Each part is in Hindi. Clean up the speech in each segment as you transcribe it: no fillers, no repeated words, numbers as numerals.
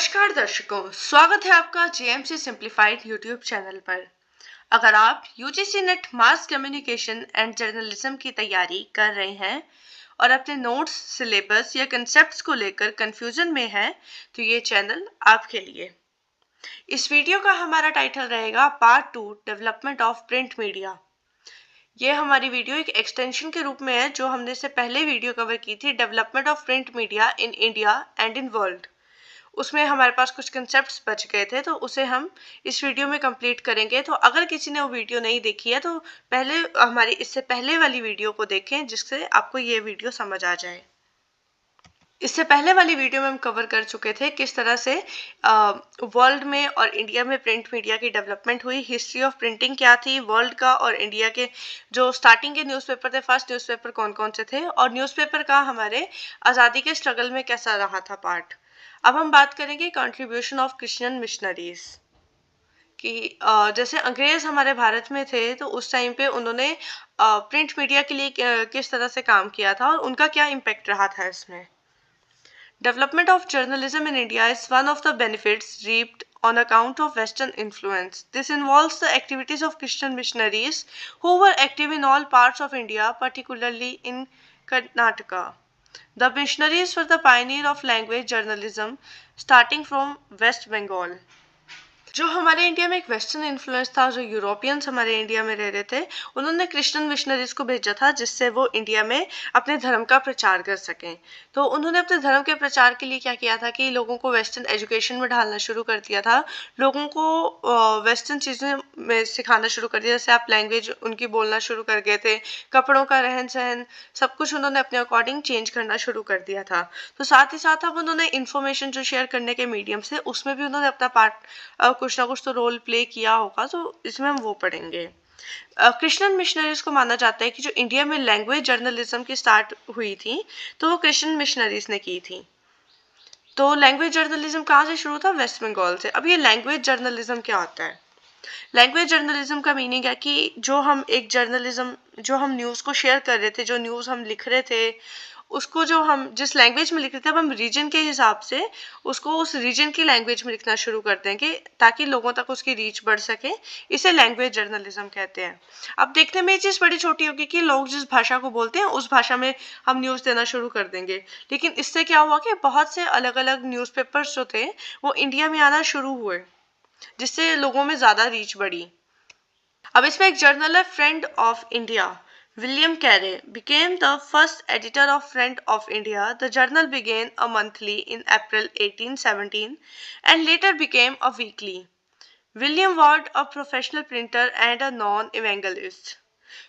नमस्कार दर्शकों, स्वागत है आपका जेएमसी सिंप्लीफाइड यूट्यूब चैनल पर। अगर आप UGC net mass communication and journalism की तैयारी कर रहे हैं और अपने नोट्स, सिलेबस या कंसेप्ट्स को लेकर कंफ्यूजन में हैं, तो ये चैनल आपके लिए। इस वीडियो का हमारा टाइटल रहेगा part 2 development of print media. ये हमारी वीडियो एक एक्सटेंशन के रूप में है जो हमने इससे पहले वीडियो कवर की थी, development of print media in India and in world. उसमें हमारे पास कुछ कंसेप्ट्स बच गए थे, तो उसे हम इस वीडियो में कंप्लीट करेंगे। तो अगर किसी ने वो वीडियो नहीं देखी है तो पहले हमारी इससे पहले वाली वीडियो को देखें, जिससे आपको ये वीडियो समझ आ जाए। इससे पहले वाली वीडियो में हम कवर कर चुके थे किस तरह से वर्ल्ड में और इंडिया में प्रिंट मीडिया की डेवलपमेंट हुई, हिस्ट्री ऑफ प्रिंटिंग क्या थी वर्ल्ड का, और इंडिया के जो स्टार्टिंग के न्यूज़पेपर थे, फर्स्ट न्यूज़पेपर कौन कौन से थे, और न्यूज़पेपर का हमारे आज़ादी के स्ट्रगल में कैसा रहा था पार्ट। अब हम बात करेंगे कंट्रीब्यूशन ऑफ क्रिश्चियन मिशनरीज कि जैसे अंग्रेज हमारे भारत में थे तो उस टाइम पे उन्होंने प्रिंट मीडिया के लिए किस तरह से काम किया था और उनका क्या इम्पैक्ट रहा था इसमें। Development of journalism in India is one of the benefits reaped on account of Western influence. This involves the activities of Christian missionaries who were active in all parts of India, particularly in Karnataka. The missionaries were the pioneer of language journalism starting from West Bengal. जो हमारे इंडिया में एक वेस्टर्न इन्फ्लुएंस था, जो यूरोपियंस हमारे इंडिया में रह रहे थे, उन्होंने क्रिश्चियन मिशनरीज को भेजा था जिससे वो इंडिया में अपने धर्म का प्रचार कर सकें। तो उन्होंने अपने धर्म के प्रचार के लिए क्या किया था कि लोगों को वेस्टर्न एजुकेशन में ढालना शुरू कर दिया था, लोगों को वेस्टर्न चीज़ें में सिखाना शुरू कर दिया। जैसे आप लैंग्वेज उनकी बोलना शुरू कर गए थे, कपड़ों का रहन सहन सब कुछ उन्होंने अपने अकॉर्डिंग चेंज करना शुरू कर दिया था। तो साथ ही साथ अब उन्होंने इन्फॉर्मेशन जो शेयर करने के मीडियम से उसमें भी उन्होंने अपना पार्ट कुछ ना कुछ तो रोल प्ले किया होगा, तो इसमें हम वो पढ़ेंगे। क्रिश्चियन मिशनरीज को माना जाता है कि जो इंडिया में लैंग्वेज जर्नलिज्म की स्टार्ट हुई थी तो वो क्रिश्चियन मिशनरीज ने की थी। तो लैंग्वेज जर्नलिज्म कहाँ से शुरू था? वेस्ट बंगाल से। अब ये लैंग्वेज जर्नलिज्म क्या होता है? लैंग्वेज जर्नलिज्म का मीनिंग है कि जो हम एक जर्नलिज्म, जो हम न्यूज़ को शेयर कर रहे थे, जो न्यूज़ हम लिख रहे थे, उसको जो हम जिस लैंग्वेज में लिख रहे थे, अब हम रीजन के हिसाब से उसको उस रीजन की लैंग्वेज में लिखना शुरू कर देंगे ताकि लोगों तक उसकी रीच बढ़ सके। इसे लैंग्वेज जर्नलिज्म कहते हैं। अब देखने में ये चीज़ बड़ी छोटी होगी कि लोग जिस भाषा को बोलते हैं उस भाषा में हम न्यूज़ देना शुरू कर देंगे, लेकिन इससे क्या हुआ कि बहुत से अलग अलग न्यूज़पेपर्स जो थे वो इंडिया में आना शुरू हुए, जिससे लोगों में ज़्यादा रीच बढ़ी। अब इसमें एक जर्नल है, friend of India. William Carey became the first editor of Friend of India. The journal began a monthly in April 1817 and later became a weekly. William Ward, a professional printer and a non-evangelist.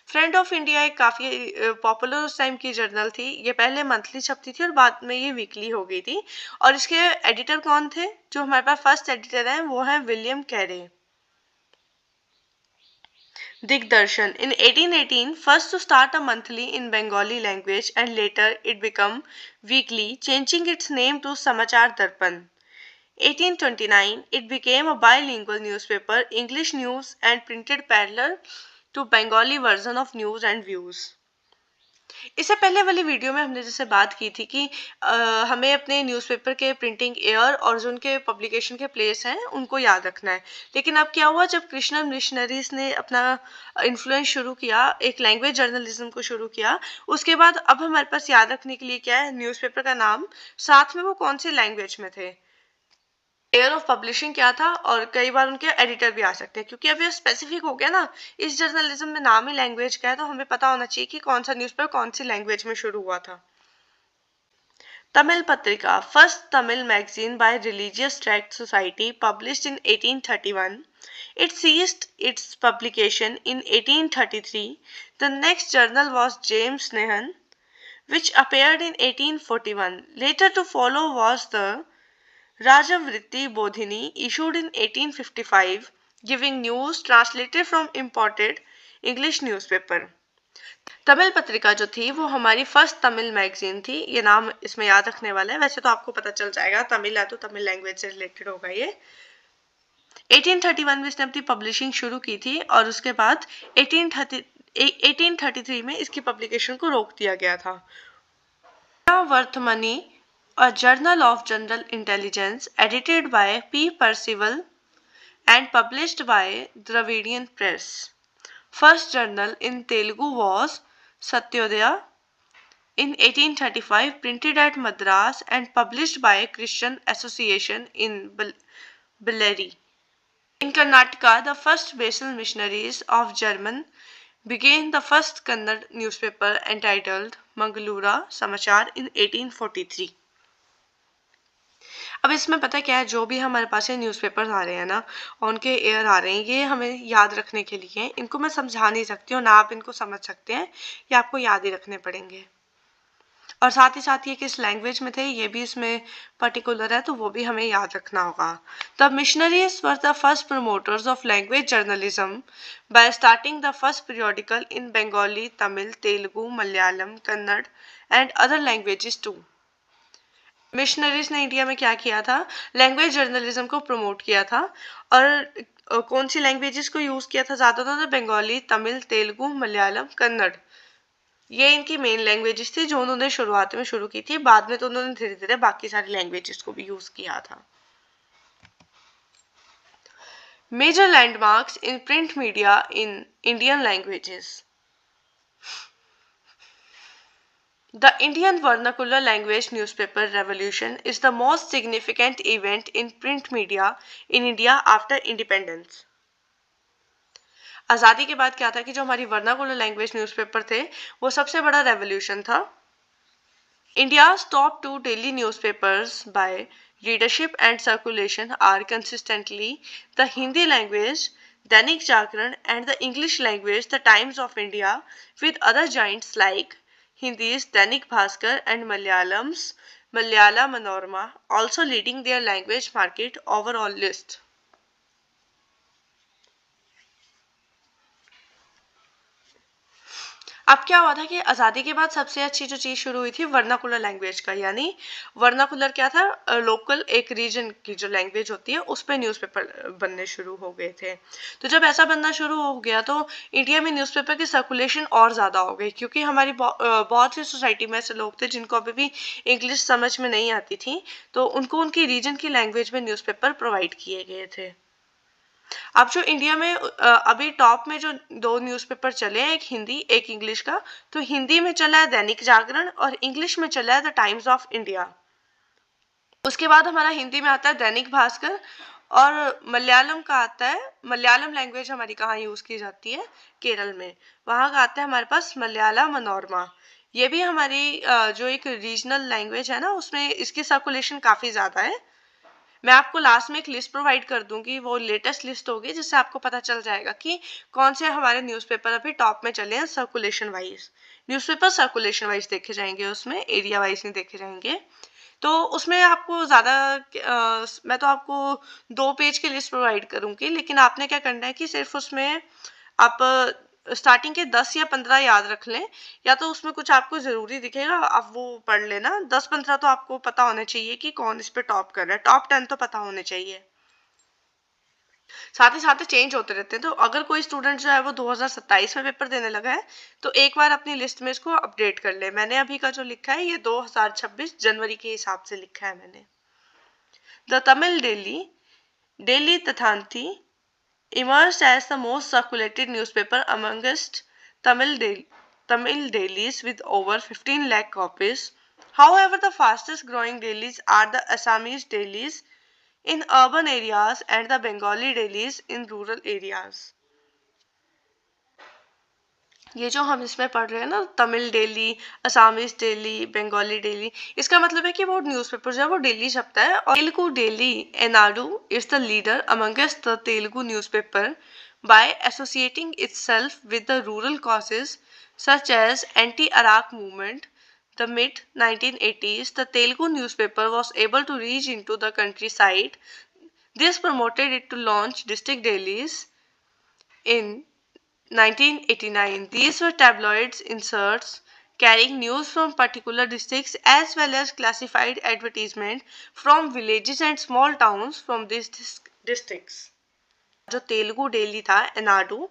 Friend of India एक काफ़ी पॉपुलर उस टाइम की जर्नल थी। ये पहले मंथली छपती थी और बाद में ये वीकली हो गई थी। और इसके एडिटर कौन थे? जो हमारे पास फर्स्ट एडिटर हैं वो हैं William Kaire. Digdarshan in 1818 first to start a monthly in Bengali language and later it became weekly, changing its name to Samachar Darpan. 1829 it became a bilingual newspaper, English news and printed parallel to Bengali version of news and views. इससे पहले वाली वीडियो में हमने जैसे बात की थी कि हमें अपने न्यूज़पेपर के प्रिंटिंग ईयर और जो उनके पब्लिकेशन के प्लेस हैं उनको याद रखना है। लेकिन अब क्या हुआ, जब क्रिश्चियन मिशनरीज ने अपना इन्फ्लुएंस शुरू किया, एक लैंग्वेज जर्नलिज्म को शुरू किया, उसके बाद अब हमारे पास याद रखने के लिए क्या है? न्यूज़पेपर का नाम, साथ में वो कौन सी लैंग्वेज में थे, ईयर ऑफ पब्लिशिंग क्या था, और कई बार उनके एडिटर भी आ सकते हैं। क्योंकि अब ये स्पेसिफिक हो गया ना, इस जर्नलिज्म में नाम ही लैंग्वेज का है, तो हमें पता होना चाहिए कि कौन सा न्यूज़पेपर कौन सी लैंग्वेज में शुरू हुआ था। तमिल पत्रिका, first Tamil magazine by religious tract society, published in 1831. It ceased its publication in 1833. The next journal was James Nahan, which appeared in 1841. Later to follow was the Rajavritti Bodhini, issued in 1855, giving news translated from imported English newspaper. Tamil पत्रिका जो थी वो हमारी फर्स्ट तमिल मैगजीन थी। ये नाम इसमें याद रखने वाला है, वैसे तो आपको पता चल जाएगा, तमिल है तो तमिल लैंग्वेज से रिलेटेड होगा ये। 1831 में इसने अपनी पब्लिशिंग शुरू की थी और उसके बाद 1833 में इसकी पब्लिकेशन को रोक दिया गया था। वर्तमानी a journal of general intelligence edited by P. Percival and published by Dravidian Press. First journal in Telugu was Satyodaya in 1835, printed at Madras and published by Christian Association in Bellary. In Karnataka, the first Basil missionaries of German began the first Kannada newspaper entitled Mangalura Samachar in 1843. अब इसमें पता क्या है, जो भी हमारे पास ये न्यूज़पेपर्स आ रहे हैं ना, उनके एयर आ रहे हैं, ये हमें याद रखने के लिए हैं। इनको मैं समझा नहीं सकती हूँ, ना आप इनको समझ सकते हैं, ये आपको याद ही रखने पड़ेंगे। और साथ ही साथ ये किस लैंग्वेज में थे ये भी इसमें पर्टिकुलर है, तो वो भी हमें याद रखना होगा। The missionaries were the first promoters of language journalism by starting the first periodical in Bengali, Tamil, Telugu, Malayalam, Kannada and other languages too. Missionaries ने इंडिया में क्या किया था, लैंग्वेज जर्नलिज्म को प्रमोट किया था। और कौन सी लैंग्वेजेस को यूज़ किया था ज़्यादातर? बंगाली, तमिल, तेलुगु, मलयालम, कन्नड़, ये इनकी मेन लैंग्वेजेस थी जो उन्होंने शुरुआत में शुरू की थी। बाद में तो उन्होंने धीरे धीरे बाकी सारी लैंग्वेजेस को भी यूज़ किया था। Major landmarks in print media in Indian languages. The Indian Vernacular Language Newspaper Revolution is the most significant event in print media in India after independence. आज़ादी के बाद क्या था कि जो हमारी वर्नाकुलर लैंग्वेज न्यूज़पेपर थे वो सबसे बड़ा रेवोल्यूशन था। India's top two daily newspapers by readership and circulation are consistently the Hindi language Dainik Jagran and the English language The Times of India, with other giants like Hindi's Dainik Bhaskar and Malayalam's Malayala Manorama also leading their language market overall list. अब क्या हुआ था कि आज़ादी के बाद सबसे अच्छी जो चीज़ शुरू हुई थी वर्नाकुलर लैंग्वेज का, यानी वर्नाकुलर क्या था, लोकल एक रीजन की जो लैंग्वेज होती है उस पर न्यूज़पेपर बनने शुरू हो गए थे। तो जब ऐसा बनना शुरू हो गया तो इंडिया में न्यूज़पेपर की सर्कुलेशन और ज़्यादा हो गई, क्योंकि हमारी बहुत सी सोसाइटी में ऐसे लोग थे जिनको अभी भी इंग्लिश समझ में नहीं आती थी, तो उनको उनकी रीजन की लैंग्वेज में न्यूज़पेपर प्रोवाइड किए गए थे। अब जो इंडिया में अभी टॉप में जो दो न्यूज़पेपर चले हैं, एक हिंदी एक इंग्लिश का, तो हिंदी में चला है दैनिक जागरण और इंग्लिश में चला है द टाइम्स ऑफ इंडिया। उसके बाद हमारा हिंदी में आता है दैनिक भास्कर, और मलयालम का आता है, मलयालम लैंग्वेज हमारी कहाँ यूज़ की जाती है, केरल में, वहाँ का आता है हमारे पास मलयाला मनोरमा। ये भी हमारी जो एक रीजनल लैंग्वेज है ना, उसमें इसकी सर्कुलेशन काफ़ी ज़्यादा है। मैं आपको लास्ट में एक लिस्ट प्रोवाइड कर दूंगी, वो लेटेस्ट लिस्ट होगी, जिससे आपको पता चल जाएगा कि कौन से हमारे न्यूज़पेपर अभी टॉप में चले हैं circulation wise. Newspaper circulation wise देखे जाएंगे, उसमें एरिया वाइज नहीं देखे जाएंगे। तो उसमें आपको ज़्यादा मैं तो आपको 2 पेज की लिस्ट प्रोवाइड करूंगी, लेकिन आपने क्या करना है कि सिर्फ उसमें आप स्टार्टिंग के 10 या 15 याद रख लें, या तो उसमें कुछ आपको ज़रूरी दिखेगा आप वो पढ़ लेना। 10-15 तो आपको पता होने चाहिए कि कौन इस पे टॉप कर रहा है, टॉप 10 तो पता होने चाहिए। साथ ही साथ चेंज होते रहते हैं, तो अगर कोई स्टूडेंट जो है वो 2027 में पेपर देने लगा है तो एक बार अपनी लिस्ट में इसको अपडेट कर ले। मैंने अभी का जो लिखा है ये 2026 जनवरी के हिसाब से लिखा है मैंने। The Tamil daily Thanthi emerged as the most circulated newspaper amongst Tamil dailies with over 15 lakh copies. However, the fastest growing dailies are the Assamese dailies in urban areas and the Bengali dailies in rural areas. ये जो हम इसमें पढ़ रहे हैं ना, Tamil daily, Assamese daily, Bengali daily, इसका मतलब है कि वो न्यूज़पेपर जो है वो डेली छपता है। और Telugu daily Eenadu is the leader amongst the Telugu newspaper by associating itself with the rural causes such as anti-Arak movement. The mid 1980s, the Telugu newspaper was able to reach into the countryside. This promoted it to launch district dailies in 1989. These were tabloids inserts carrying news from particular districts as well as classified advertisement from villages and small towns from these districts. जो तेलुगु डेली था एनाडू,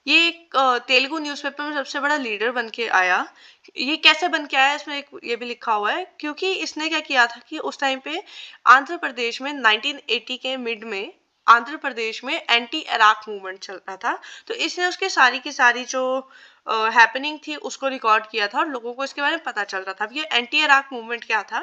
ये एक तेलुगु न्यूज़पेपर में सबसे बड़ा लीडर बन के आया। ये कैसे बन के आया, इसमें एक ये भी लिखा हुआ है, क्योंकि इसने क्या किया था कि उस टाइम पे आंध्र प्रदेश में 1980 के मिड में आंध्र प्रदेश में एंटी इराक मूवमेंट चल रहा था। तो इसने उसकी सारी की सारी जो हैपनिंग थी उसको रिकॉर्ड किया था और लोगों को इसके बारे में पता चल रहा था। अब ये एंटी इराक मूवमेंट क्या था,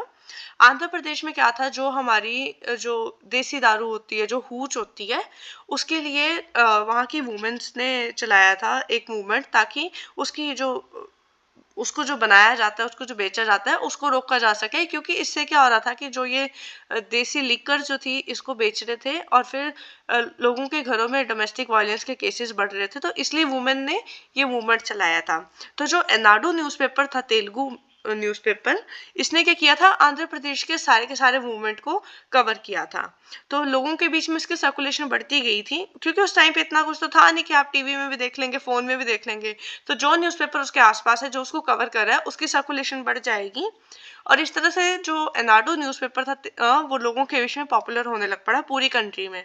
आंध्र प्रदेश में क्या था, जो हमारी जो देसी दारू होती है, जो हूच होती है, उसके लिए वहाँ की वुमेन्स ने चलाया था एक मूवमेंट, ताकि उसकी जो उसको जो बनाया जाता है, उसको जो बेचा जाता है, उसको रोका जा सके। क्योंकि इससे क्या हो रहा था कि जो ये देसी लिकर जो थी इसको बेच रहे थे और फिर लोगों के घरों में डोमेस्टिक वायलेंस के केसेस बढ़ रहे थे, तो इसलिए वुमेन ने ये मूवमेंट चलाया था। तो जो एनाडू न्यूज़पेपर था, तेलुगु न्यूज़पेपर, इसने क्या किया था, आंध्र प्रदेश के सारे मूवमेंट को कवर किया था। तो लोगों के बीच में इसकी सर्कुलेशन बढ़ती गई थी, क्योंकि उस टाइम पे इतना कुछ तो था नहीं कि आप टीवी में भी देख लेंगे, फोन में भी देख लेंगे। तो जो न्यूज़पेपर उसके आसपास है, जो उसको कवर कर रहा है, उसकी सर्कुलेशन बढ़ जाएगी। और इस तरह से जो एनाडो न्यूज़पेपर था वो लोगों के बीच में पॉपुलर होने लग पड़ा पूरी कंट्री में।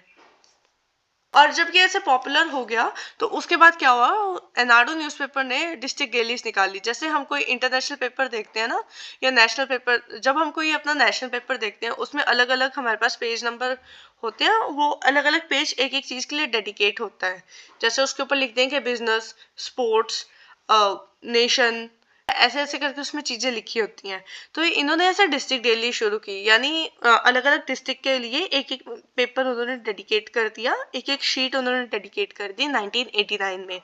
और जब ये ऐसे पॉपुलर हो गया तो उसके बाद क्या हुआ, एनाडो न्यूज़पेपर ने डिस्ट्रिक्ट डेलीज निकाली। जैसे हम कोई इंटरनेशनल पेपर देखते हैं ना, या नेशनल पेपर, जब हम कोई अपना नेशनल पेपर देखते हैं उसमें अलग अलग हमारे पास पेज नंबर होते हैं, वो अलग अलग पेज एक एक चीज के लिए डेडिकेट होता है। जैसे उसके ऊपर लिख देंगे बिजनेस, स्पोर्ट्स, नेशन, ऐसे ऐसे करके उसमें चीजें लिखी होती हैं। तो इन्होंने ऐसे डिस्ट्रिक्ट डेली शुरू की, यानी अलग अलग डिस्ट्रिक्ट के लिए एक एक पेपर उन्होंने डेडिकेट कर दिया, एक एक शीट उन्होंने डेडिकेट कर दी 1989 में।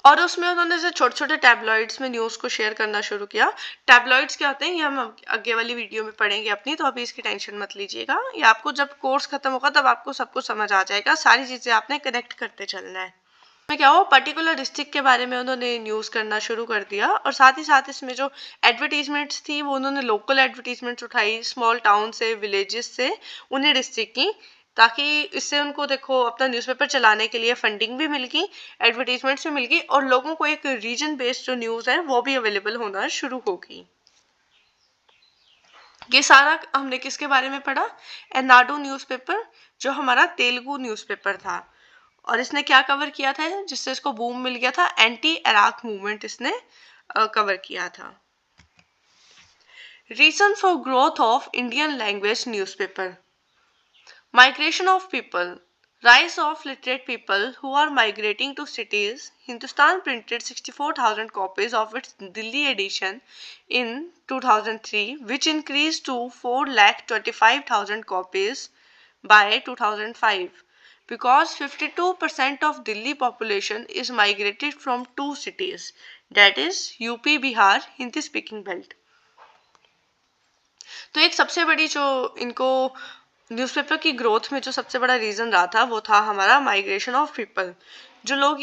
और उसमें उन्होंने से छोटे छोटे टैबलॉइड्स में न्यूज़ को शेयर करना शुरू किया। टैबलॉइड्स क्या होते हैं ये हम आगे वाली वीडियो में पढ़ेंगे अपनी, तो अभी इसकी टेंशन मत लीजिएगा। ये आपको जब कोर्स खत्म होगा तब आपको सब कुछ समझ आ जाएगा, सारी चीज़ें आपने कनेक्ट करते चलना है। में क्या हुआ, पर्टिकुलर डिस्ट्रिक्ट के बारे में उन्होंने न्यूज़ करना शुरू कर दिया, और साथ ही साथ इसमें जो एडवर्टीजमेंट्स थी वो उन्होंने लोकल एडवर्टीजमेंट्स उठाई, स्मॉल टाउन से, विलेजेस से, उन्हें डिस्ट्रिक्ट की, ताकि इससे उनको देखो अपना न्यूज़पेपर चलाने के लिए फंडिंग भी मिल गई, एडवर्टीजमेंट्स भी मिल गई, और लोगों को एक रीजन बेस्ड जो न्यूज़ है वो भी अवेलेबल होना शुरू हो गई। ये सारा हमने किसके बारे में पढ़ा, एनाडो न्यूज़पेपर, जो हमारा तेलुगु न्यूज़पेपर था। और इसने क्या कवर किया था जिससे इसको बूम मिल गया था, एंटी इराक मूवमेंट इसने कवर किया था। Reason for growth of Indian language newspaper, migration of people, rise of literate people who are migrating to cities. Hindustan printed 64,000 copies of its Delhi edition in 2003, which increased to 4,25,000 copies by 2005, because 52% of Delhi population is migrated from two cities, that is UP, Bihar, Hindi speaking belt. तो एक सबसे बड़ी जो इनको न्यूज़पेपर की ग्रोथ में जो सबसे बड़ा रीज़न रहा था वो था हमारा माइग्रेशन ऑफ पीपल। जो लोग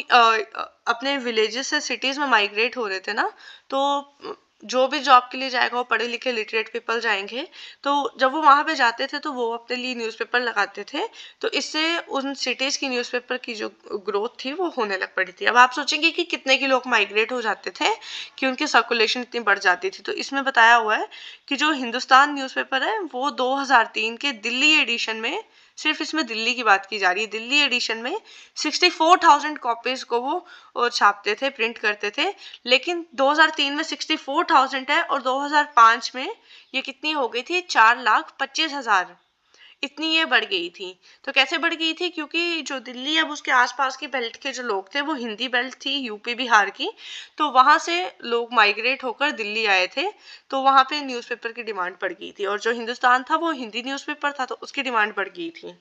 अपने विलेजेस से सिटीज़ में माइग्रेट हो रहे थे ना, तो जो भी जॉब के लिए जाएगा वो पढ़े लिखे लिटरेट पीपल जाएंगे, तो जब वो वहाँ पे जाते थे तो वो अपने लिए न्यूज़पेपर लगाते थे। तो इससे उन सिटीज़ की न्यूज़पेपर की जो ग्रोथ थी वो होने लग पड़ी थी। अब आप सोचेंगे कि कितने के लोग माइग्रेट हो जाते थे कि उनकी सर्कुलेशन इतनी बढ़ जाती थी। तो इसमें बताया हुआ है कि जो हिंदुस्तान न्यूज़पेपर है वो 2003 के दिल्ली एडिशन में, सिर्फ इसमें दिल्ली की बात की जा रही है, दिल्ली एडिशन में 64,000 कॉपीज को वो छापते थे, प्रिंट करते थे। लेकिन 2003 में 64,000 है और 2005 में ये कितनी हो गई थी, 4,25,000, इतनी ये बढ़ गई थी। तो कैसे बढ़ गई थी, क्योंकि जो दिल्ली अब उसके आसपास की बेल्ट के जो लोग थे वो हिंदी बेल्ट थी यूपी बिहार की, तो वहाँ से लोग माइग्रेट होकर दिल्ली आए थे, तो वहाँ पे न्यूज़पेपर की डिमांड बढ़ गई थी। और जो हिंदुस्तान था वो हिंदी न्यूज़पेपर था, तो उसकी डिमांड बढ़ गई थी।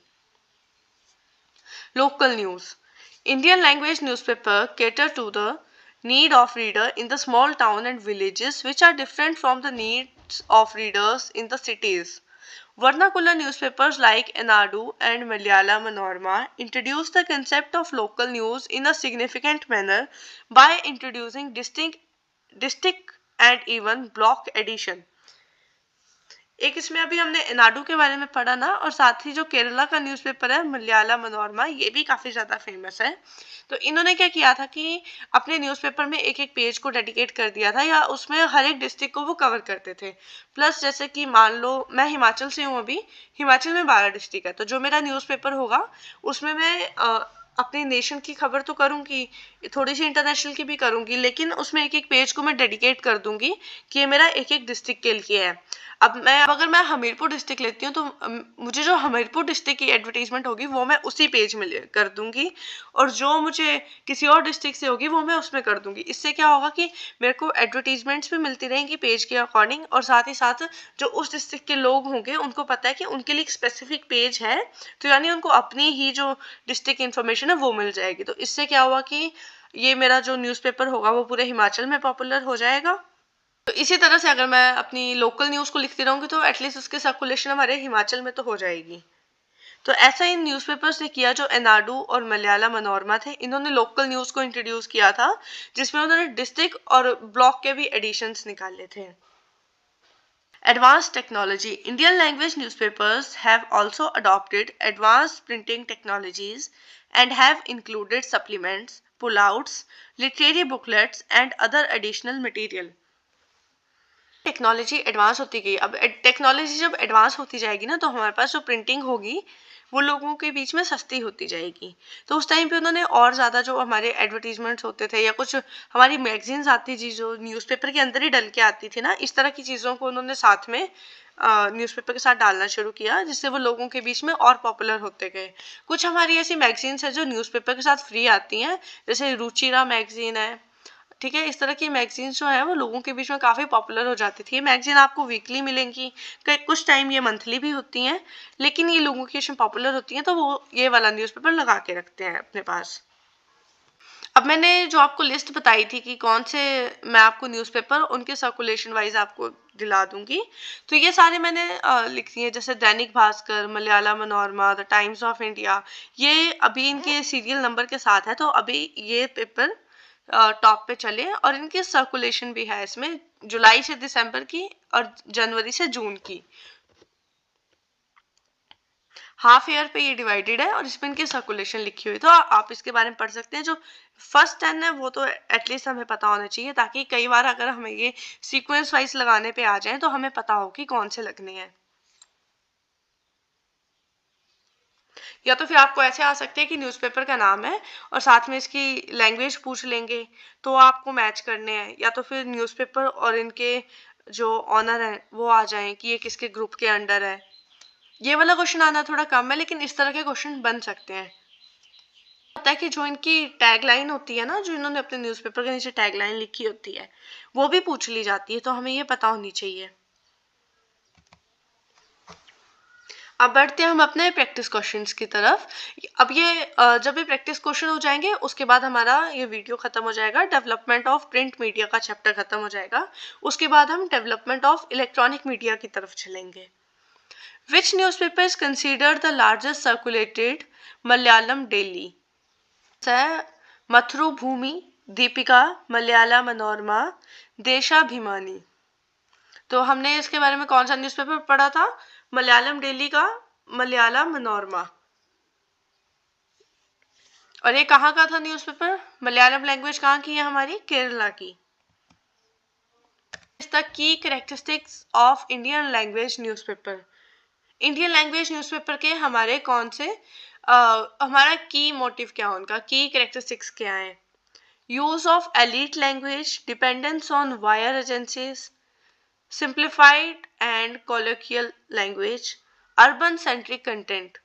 Local news, Indian language newspaper cater to the need of reader in the small town and villages which are different from the needs of readers in the cities. Vernacular newspapers like Enadu and Malayalam Manorama introduced the concept of local news in a significant manner by introducing district and even block edition. एक इसमें अभी हमने एनाडू के बारे में पढ़ा ना, और साथ ही जो केरला का न्यूज़पेपर है मलयाला मनोरमा, ये भी काफ़ी ज़्यादा फेमस है। तो इन्होंने क्या किया था कि अपने न्यूज़पेपर में एक एक पेज को डेडिकेट कर दिया था, या उसमें हर एक डिस्ट्रिक्ट को वो कवर करते थे। प्लस जैसे कि मान लो मैं हिमाचल से हूँ, अभी हिमाचल में 12 डिस्ट्रिक्ट है, तो जो मेरा न्यूज़पेपर होगा उसमें मैं अपनी नेशन की खबर तो करूँगी, थोड़ी सी इंटरनेशनल की भी करूँगी, लेकिन उसमें एक एक पेज को मैं डेडिकेट कर दूंगी कि ये मेरा एक एक डिस्ट्रिक्ट के लिए है। अब अगर मैं हमीरपुर डिस्ट्रिक्ट लेती हूँ तो मुझे जो हमीरपुर डिस्ट्रिक्ट की एडवर्टीजमेंट होगी वो मैं उसी पेज में कर दूंगी, और जो मुझे किसी और डिस्ट्रिक्ट से होगी वो मैं उसमें कर दूंगी। इससे क्या होगा कि मेरे को एडवर्टीजमेंट्स भी मिलती रहेंगी पेज के अकॉर्डिंग, और साथ ही साथ जो उस डिस्ट्रिक्ट के लोग होंगे उनको पता है कि उनके लिए एक स्पेसिफिक पेज है, तो यानी उनको अपनी ही जो डिस्ट्रिक्ट इन्फॉर्मेशन है वो मिल जाएगी। तो इससे क्या हुआ कि ये मेरा जो न्यूज़पेपर होगा वो पूरे हिमाचल में पॉपुलर हो जाएगा। तो इसी तरह से अगर मैं अपनी लोकल न्यूज़ को लिखती रहूँगी तो एटलीस्ट उसकी सर्कुलेशन हमारे हिमाचल में तो हो जाएगी। तो ऐसा इन न्यूज़पेपर्स ने किया जो एनाडू और मलयाला मनोरमा थे, इन्होंने लोकल न्यूज़ को इंट्रोड्यूस किया था, जिसमें उन्होंने डिस्ट्रिक्ट और ब्लॉक के भी एडिशंस निकाले थे। Advanced technology. Indian language newspapers have also adopted advanced printing technologies and have included supplements, pullouts, literary booklets, and other additional material. Technology advance होती गई। अब टेक्नोलॉजी जब एडवांस होती जाएगी ना, तो हमारे पास जो प्रिंटिंग होगी वो लोगों के बीच में सस्ती होती जाएगी। तो उस टाइम पे उन्होंने और ज़्यादा जो हमारे एडवर्टीजमेंट्स होते थे या कुछ हमारी मैगजीन्स आती थी जो न्यूज़पेपर के अंदर ही डल के आती थी ना, इस तरह की चीज़ों को उन्होंने साथ में न्यूज़पेपर के साथ डालना शुरू किया, जिससे वो लोगों के बीच में और पॉपुलर होते गए। कुछ हमारी ऐसी मैगजीन्स है जो न्यूज़पेपर के साथ फ्री आती हैं, जैसे रुचिरा मैगजीन है, ठीक है। इस तरह की मैगजीन्स जो है वो लोगों के बीच में काफ़ी पॉपुलर हो जाती थी। ये मैगजीन आपको वीकली मिलेंगी, कुछ टाइम ये मंथली भी होती हैं, लेकिन ये लोगों के बीच में पॉपुलर होती हैं, तो वो ये वाला न्यूज़पेपर लगा के रखते हैं अपने पास। अब मैंने जो आपको लिस्ट बताई थी कि कौन से मैं आपको न्यूज़पेपर उनके सर्कुलेशन वाइज आपको दिला दूंगी, तो ये सारे मैंने लिख दिए, जैसे Dainik Bhaskar, Malaya Manorama, the times of India, ये अभी इनके सीरियल नंबर के साथ है, तो अभी ये पेपर टॉप पे चले, और इनकी सर्कुलेशन भी है इसमें जुलाई से दिसंबर की और जनवरी से जून की। हाफ ईयर पे ये डिवाइडेड है और इसमें इनकी सर्कुलेशन लिखी हुई, तो आप इसके बारे में पढ़ सकते हैं। जो फर्स्ट 10 है वो तो एटलीस्ट हमें पता होना चाहिए, ताकि कई बार अगर हमें ये सीक्वेंस वाइज लगाने पे आ जाए तो हमें पता हो कि कौन से लगने हैं। या तो फिर आपको ऐसे आ सकते हैं कि न्यूज़पेपर का नाम है और साथ में इसकी लैंग्वेज पूछ लेंगे, तो आपको मैच करने हैं, या तो फिर न्यूज़पेपर और इनके जो ऑनर है वो आ जाएं कि ये किसके ग्रुप के अंडर है। ये वाला क्वेश्चन आना थोड़ा कम है, लेकिन इस तरह के क्वेश्चन बन सकते हैं। होता है कि जो इनकी टैगलाइन होती है ना, जो इन्होंने अपने न्यूज़पेपर के नीचे टैगलाइन लिखी होती है, वो भी पूछ ली जाती है, तो हमें ये पता होनी चाहिए। अब बढ़ते हैं हम अपने प्रैक्टिस क्वेश्चंस की तरफ। अब ये जब भी प्रैक्टिस क्वेश्चन हो जाएंगे उसके बाद हमारा ये वीडियो खत्म हो जाएगा, डेवलपमेंट ऑफ प्रिंट मीडिया का चैप्टर खत्म हो जाएगा। उसके बाद हम डेवलपमेंट ऑफ इलेक्ट्रॉनिक मीडिया की तरफ चलेंगे। Which newspaper is considered the largest circulated Malayalam daily? Mathrubhumi, Deepika, Malayala Manorama, Deshabhimani. तो हमने इसके बारे में कौन सा न्यूज़पेपर पढ़ा था? मलयालम डेली का मलयाला मनोरमा। और ये कहाँ का था न्यूज़पेपर? मलयालम लैंग्वेज कहाँ की है हमारी? केरला की। The key characteristics of Indian language newspaper. Indian language newspaper के हमारे कौन से हमारा की मोटिव क्या है, उनका की कैरेक्टरिस्टिक्स क्या है? Use of elite language, dependence on wire agencies, simplified and colloquial language, urban centric content.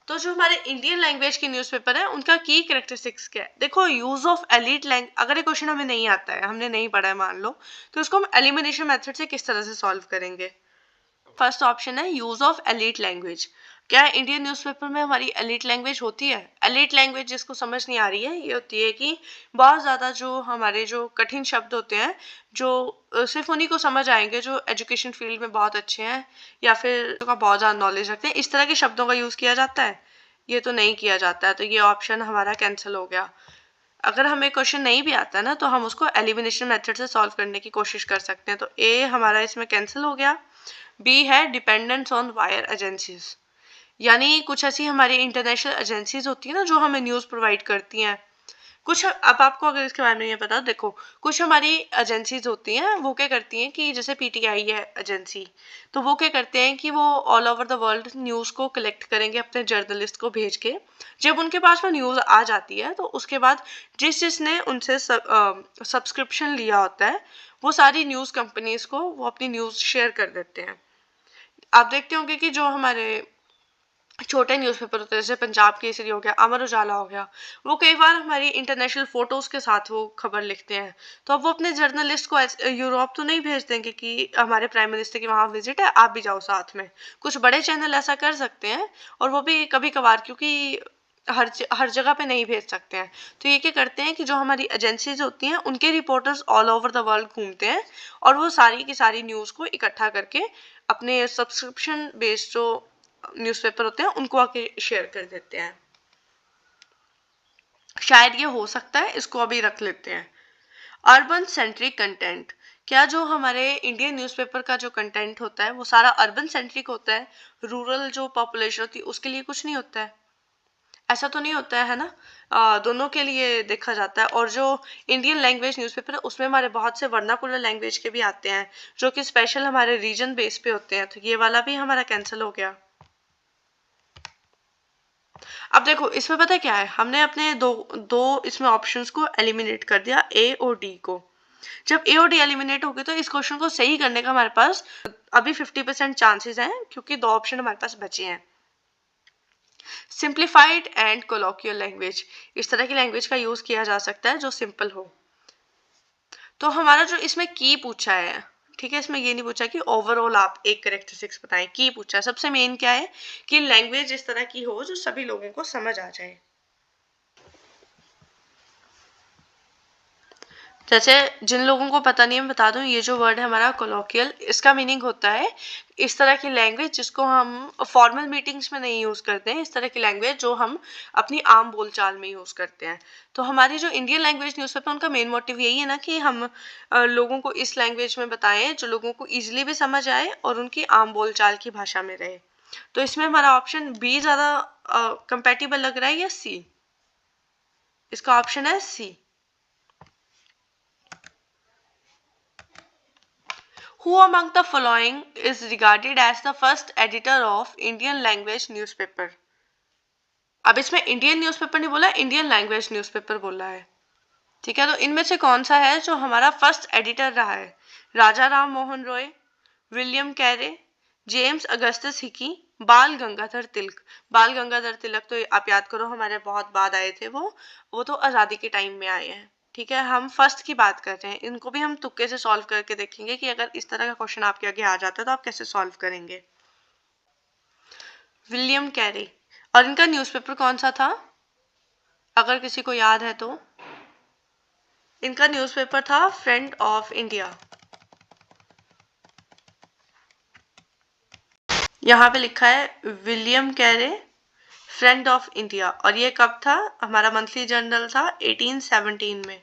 तो जो हमारे इंडियन लैंग्वेज के न्यूज़पेपर है उनका की कैरेक्टरिस्टिक्स क्या है? देखो, यूज ऑफ एलीट लैंग्वेज, अगर ये क्वेश्चन हमें नहीं आता है, हमने नहीं पढ़ा है मान लो, तो उसको हम एलिमिनेशन मेथड से किस तरह से सॉल्व करेंगे? फर्स्ट ऑप्शन है यूज ऑफ एलीट लैंग्वेज। क्या इंडियन न्यूज़पेपर में हमारी एलीट लैंग्वेज होती है? एलीट लैंग्वेज जिसको समझ नहीं आ रही है, ये होती है कि बहुत ज़्यादा जो हमारे जो कठिन शब्द होते हैं, जो सिर्फ उन्हीं को समझ आएंगे जो एजुकेशन फील्ड में बहुत अच्छे हैं या फिर का बहुत ज़्यादा नॉलेज रखते हैं, इस तरह के शब्दों का यूज़ किया जाता है। ये तो नहीं किया जाता है, तो ये ऑप्शन हमारा कैंसिल हो गया। अगर हमें क्वेश्चन नहीं भी आता है ना, तो हम उसको एलिमिनेशन मेथड से सॉल्व करने की कोशिश कर सकते हैं, तो ए हमारा इसमें कैंसिल हो गया। बी है डिपेंडेंस ऑन वायर एजेंसीज, यानी कुछ ऐसी हमारी इंटरनेशनल एजेंसीज होती है ना जो हमें न्यूज़ प्रोवाइड करती हैं, कुछ अब आपको अगर इसके बारे में ये पता, देखो कुछ हमारी एजेंसीज होती हैं, वो क्या करती हैं कि जैसे पीटीआई है एजेंसी, तो वो क्या करते हैं कि वो all over the world news को कलेक्ट करेंगे अपने जर्नलिस्ट को भेज के। जब उनके पास वो न्यूज़ आ जाती है तो उसके बाद जिसने उनसे सब्सक्रिप्शन लिया होता है, वो सारी न्यूज़ कंपनीज को वो अपनी न्यूज़ शेयर कर देते हैं। आप देखते होंगे कि जो हमारे छोटे न्यूज़पेपर होते हैं, जैसे पंजाब केसरी हो गया, अमर उजाला हो गया, वो कई बार हमारी इंटरनेशनल फोटोज के साथ वो खबर लिखते हैं। तो अब वो अपने जर्नलिस्ट को यूरोप तो नहीं भेज देंगे कि हमारे प्राइम मिनिस्टर की वहाँ विजिट है, आप भी जाओ साथ में। कुछ बड़े चैनल ऐसा कर सकते हैं, और वो भी कभी कभार, क्योंकि हर जगह पे नहीं भेज सकते हैं। तो ये क्या करते हैं कि जो हमारी एजेंसीज होती हैं, उनके reporters all over the world घूमते हैं और वो सारी की सारी न्यूज़ को इकट्ठा करके अपने सब्सक्रिप्शन बेस्ड जो न्यूज़पेपर होते हैं उनको आके शेयर कर देते हैं। शायद ये हो सकता है, इसको अभी रख लेते हैं। अर्बन सेंट्रिक कंटेंट, क्या जो हमारे इंडियन न्यूज़पेपर का जो कंटेंट होता है वो सारा अर्बन सेंट्रिक होता है, रूरल जो पॉपुलेशन होती है उसके लिए कुछ नहीं होता है? ऐसा तो नहीं होता है ना? दोनों के लिए देखा जाता है। और जो इंडियन लैंग्वेज न्यूज़पेपर है उसमें हमारे बहुत से वर्नाकुलर लैंग्वेज के भी आते हैं, जो कि स्पेशल हमारे रीजन बेस पे होते हैं, तो ये वाला भी हमारा कैंसिल हो गया। अब देखो इसमें पता है क्या है, हमने अपने दो दो इसमें ऑप्शंस को एलिमिनेट कर दिया, ए और डी को। जब ए और डी एलिमिनेट हो गए तो इस क्वेश्चन को सही करने का हमारे पास अभी 50% चांसेस हैं, क्योंकि दो ऑप्शन हमारे पास बचे हैं। सिंप्लीफाइड एंड कोलोकियल लैंग्वेज, इस तरह की लैंग्वेज का यूज किया जा सकता है जो सिंपल हो। तो हमारा जो इसमें की पूछा है, ठीक है, इसमें ये नहीं पूछा कि ओवरऑल आप एक करेक्टरिस्टिक्स बताएं, की पूछा है। सबसे मेन क्या है कि लैंग्वेज इस तरह की हो जो सभी लोगों को समझ आ जाए। जैसे जिन लोगों को पता नहीं है मैं बता दूं, ये जो वर्ड है हमारा कोलोकियल, इसका मीनिंग होता है इस तरह की लैंग्वेज जिसको हम फॉर्मल मीटिंग्स में नहीं यूज करते हैं, इस तरह की लैंग्वेज जो हम अपनी आम बोलचाल में यूज करते हैं। तो हमारी जो इंडियन लैंग्वेज न्यूज़पेपर, उनका मेन मोटिव यही है ना कि हम लोगों को इस लैंग्वेज में बताएं जो लोगों को इजिली भी समझ आए और उनकी आम बोलचाल की भाषा में रहे। तो इसमें हमारा ऑप्शन बी ज्यादा कंपेटिबल लग रहा है या सी? इसका ऑप्शन है सी। Who among the following is regarded as the first editor of Indian language newspaper? अब इसमें इंडियन न्यूज़पेपर नहीं बोला, इंडियन लैंग्वेज न्यूज़पेपर बोला है। ठीक है, तो इनमें से कौन सा है जो हमारा फर्स्ट एडिटर रहा है? Raja Ram Mohan Roy, William Carey, James Augustus Hicky, Bal Gangadhar तिलक। बाल गंगाधर तिलक तो आप याद करो हमारे बहुत बाद आए थे, वो तो आज़ादी के टाइम में आए हैं। ठीक है, हम फर्स्ट की बात कर रहे हैं। इनको भी हम तुक्के से सॉल्व करके देखेंगे कि अगर इस तरह का क्वेश्चन आपके आगे आ जाता है तो आप कैसे सॉल्व करेंगे। विलियम कैरी, और इनका न्यूज़पेपर कौन सा था अगर किसी को याद है तो? इनका न्यूज़पेपर था फ्रेंड ऑफ इंडिया। यहाँ पे लिखा है William Kaire friend of India, और ये कब था? हमारा मंथली जर्नल था 1817 में।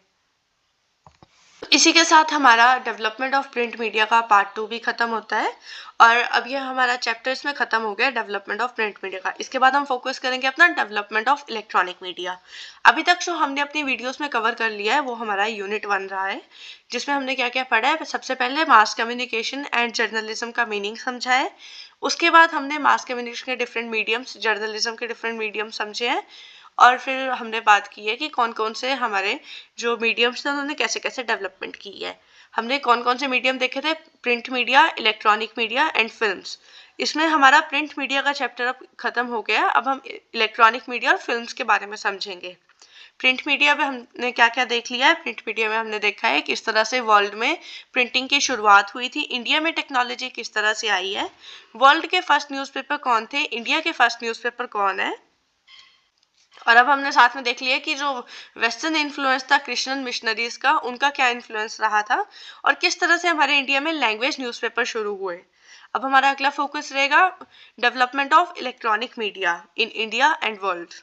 इसी के साथ हमारा डेवलपमेंट ऑफ प्रिंट मीडिया का पार्ट 2 भी खत्म होता है, और अब ये हमारा चैप्टर इसमें खत्म हो गया डेवलपमेंट ऑफ प्रिंट मीडिया का। इसके बाद हम फोकस करेंगे अपना डेवलपमेंट ऑफ इलेक्ट्रॉनिक मीडिया। अभी तक जो हमने अपनी वीडियोस में कवर कर लिया है वो हमारा यूनिट 1 रहा है, जिसमें हमने क्या क्या पढ़ा है। सबसे पहले मास कम्युनिकेशन एंड जर्नलिज्म का मीनिंग समझा है। उसके बाद हमने मास कम्युनिकेशन के डिफरेंट मीडियम्स, जर्नलिज्म के डिफरेंट मीडियम समझे हैं, और फिर हमने बात की है कि कौन कौन से हमारे जो मीडियम्स थे उन्होंने कैसे कैसे डेवलपमेंट की है। हमने कौन कौन से मीडियम देखे थे? Print media, electronic media and films. इसमें हमारा प्रिंट मीडिया का चैप्टर अब खत्म हो गया। अब हम इलेक्ट्रॉनिक मीडिया और फिल्म्स के बारे में समझेंगे। प्रिंट मीडिया में हमने क्या क्या देख लिया है? प्रिंट मीडिया में हमने देखा है किस तरह से वर्ल्ड में प्रिंटिंग की शुरुआत हुई थी, इंडिया में टेक्नोलॉजी किस तरह से आई है, वर्ल्ड के फर्स्ट न्यूज़पेपर कौन थे, इंडिया के फर्स्ट न्यूज़पेपर कौन है। और अब हमने साथ में देख लिया कि जो वेस्टर्न इन्फ्लुएंस था क्रिश्चियन मिशनरीज का, उनका क्या इन्फ्लुएंस रहा था, और किस तरह से हमारे इंडिया में लैंग्वेज न्यूज़पेपर शुरू हुए। अब हमारा अगला फोकस रहेगा development of electronic media in India and world.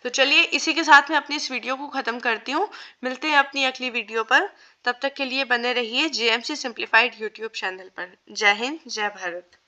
तो चलिए इसी के साथ मैं अपनी इस वीडियो को ख़त्म करती हूँ। मिलते हैं अपनी अगली वीडियो पर, तब तक के लिए बने रहिए जेएमसी सिंप्लीफाइड यूट्यूब चैनल पर। जय हिंद, जय भारत।